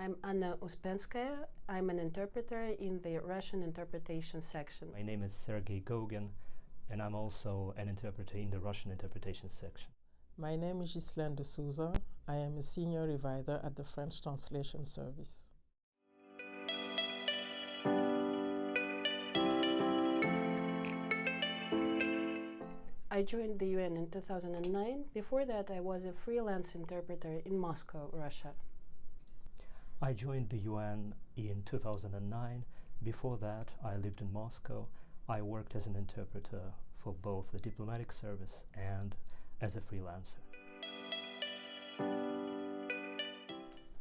I'm Anna Uspenskaya. I'm an interpreter in the Russian interpretation section. My name is Sergey Gogin, and I'm also an interpreter in the Russian interpretation section. My name is Ghyslaine De Souza. I am a senior reviser at the French translation service. I joined the UN in 2009. Before that, I was a freelance interpreter in Moscow, Russia. I joined the UN in 2009. Before that, I lived in Moscow. I worked as an interpreter for both the diplomatic service and as a freelancer.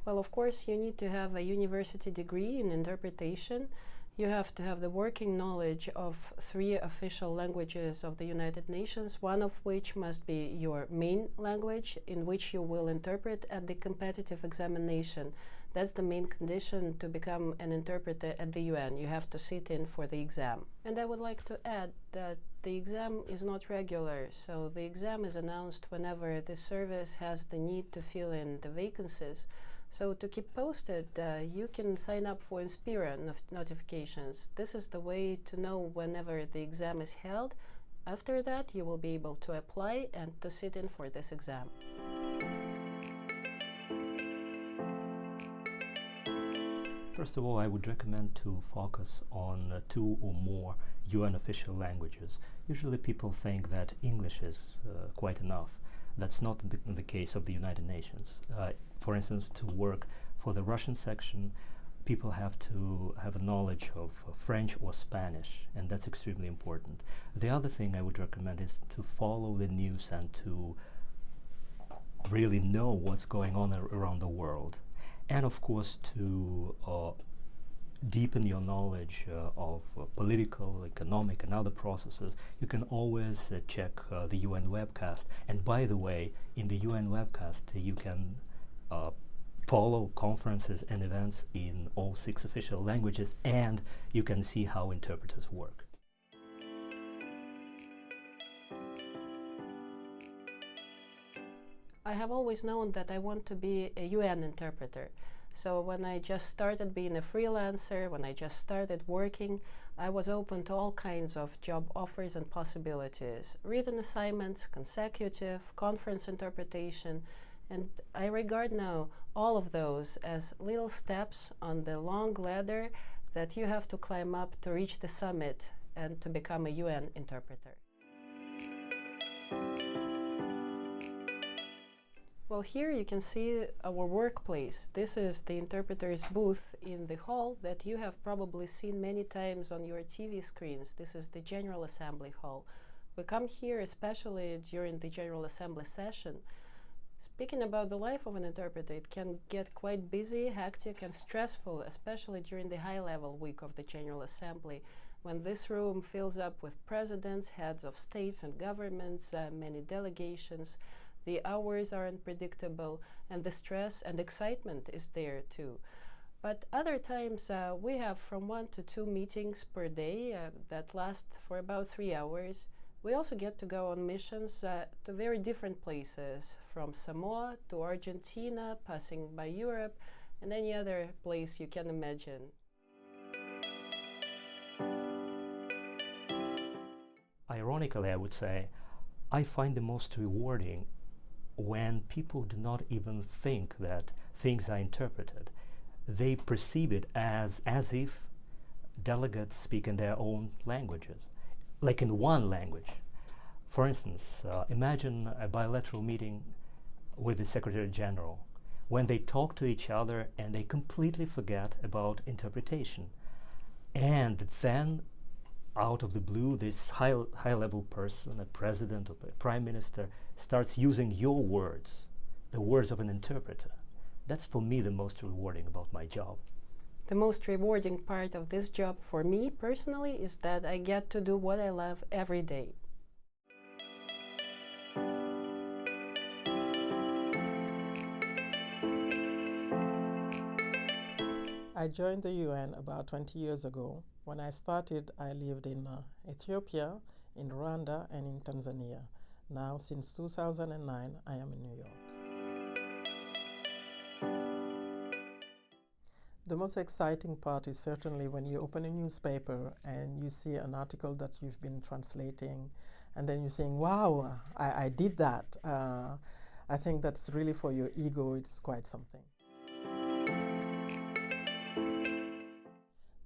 Well, of course, you need to have a university degree in interpretation. You have to have the working knowledge of 3 official languages of the United Nations, one of which must be your main language in which you will interpret at the competitive examination. That's the main condition to become an interpreter at the UN. You have to sit in for the exam. And I would like to add that the exam is not regular, so the exam is announced whenever the service has the need to fill in the vacancies. So to keep posted, you can sign up for Inspira notifications. This is the way to know whenever the exam is held. After that, you will be able to apply and to sit in for this exam. First of all, I would recommend to focus on 2 or more UN official languages. Usually people think that English is quite enough. That's not the case of the United Nations. For instance, to work for the Russian section, people have to have a knowledge of French or Spanish, and that's extremely important. The other thing I would recommend is to follow the news and to really know what's going on around the world. And of course, to deepen your knowledge of political, economic, and other processes, you can always check the UN webcast. And by the way, in the UN webcast, you can follow conferences and events in all 6 official languages, and you can see how interpreters work. I have always known that I want to be a UN interpreter. So when I just started being a freelancer, when I just started working, I was open to all kinds of job offers and possibilities. Written assignments, consecutive, conference interpretation, and I regard now all of those as little steps on the long ladder that you have to climb up to reach the summit and to become a UN interpreter. Well, here you can see our workplace. This is the interpreter's booth in the hall that you have probably seen many times on your TV screens. This is the General Assembly Hall. We come here especially during the General Assembly session. Speaking about the life of an interpreter, it can get quite busy, hectic, and stressful, especially during the high-level week of the General Assembly, when this room fills up with presidents, heads of states and governments, many delegations. The hours are unpredictable, and the stress and excitement is there too. But other times we have from 1 to 2 meetings per day that last for about 3 hours. We also get to go on missions to very different places, from Samoa to Argentina, passing by Europe, and any other place you can imagine. Ironically, I would say, I find the most rewarding when people do not even think that things are interpreted. They perceive it as if delegates speak in their own languages, like in one language. For instance, imagine a bilateral meeting with the Secretary General when they talk to each other and they completely forget about interpretation. And then out of the blue, this high-level person, a president or a prime minister, starts using your words, the words of an interpreter. That's for me the most rewarding about my job. The most rewarding part of this job for me personally is that I get to do what I love every day. I joined the UN about 20 years ago. When I started, I lived in Ethiopia, in Rwanda, and in Tanzania. Now, since 2009, I am in New York. The most exciting part is certainly when you open a newspaper and you see an article that you've been translating, and then you're saying, wow, I did that. I think that's really, for your ego, it's quite something.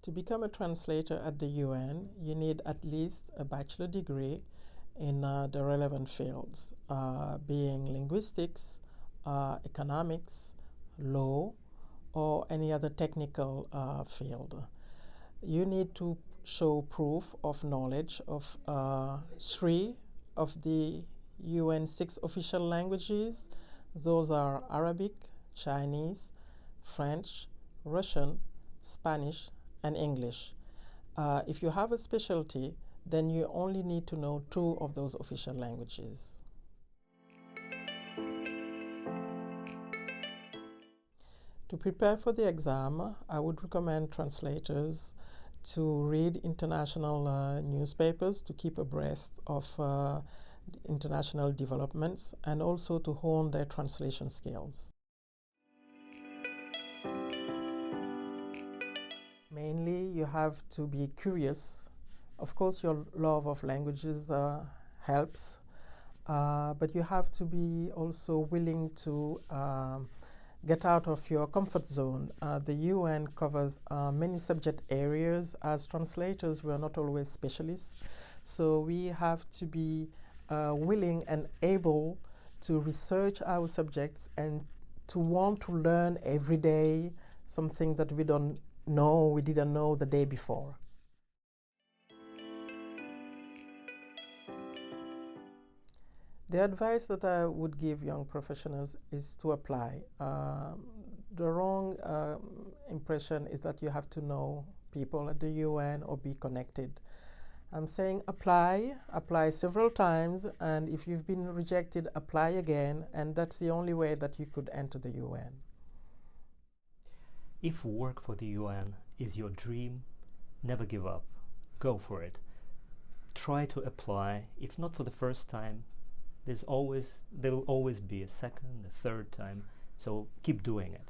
To become a translator at the UN, you need at least a bachelor degree in the relevant fields, being linguistics, economics, law, or any other technical field. You need to show proof of knowledge of 3 of the UN 6 official languages. Those are Arabic, Chinese, French, Russian, Spanish, and English. If you have a specialty, then you only need to know 2 of those official languages. To prepare for the exam, I would recommend translators to read international newspapers to keep abreast of international developments, and also to hone their translation skills. Mainly, you have to be curious. Of course, your love of languages helps, but you have to be also willing to get out of your comfort zone. The UN covers many subject areas. As translators, we are not always specialists, so we have to be willing and able to research our subjects and to want to learn every day something that we didn't know the day before. The advice that I would give young professionals is to apply. The wrong impression is that you have to know people at the UN or be connected. I'm saying apply several times, and if you've been rejected, apply again, and that's the only way that you could enter the UN. If work for the UN is your dream, never give up. Go for it. Try to apply, if not for the first time. There will always be a second, a third time, so keep doing it.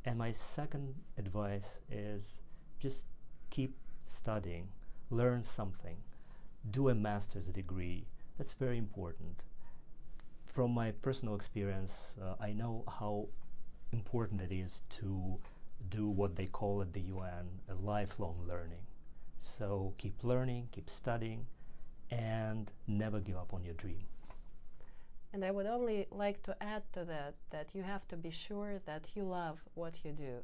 And my second advice is just keep studying, learn something, do a master's degree. That's very important. From my personal experience, I know how important it is to do what they call at the UN a lifelong learning. So keep learning, keep studying, and never give up on your dream. And I would only like to add to that you have to be sure that you love what you do.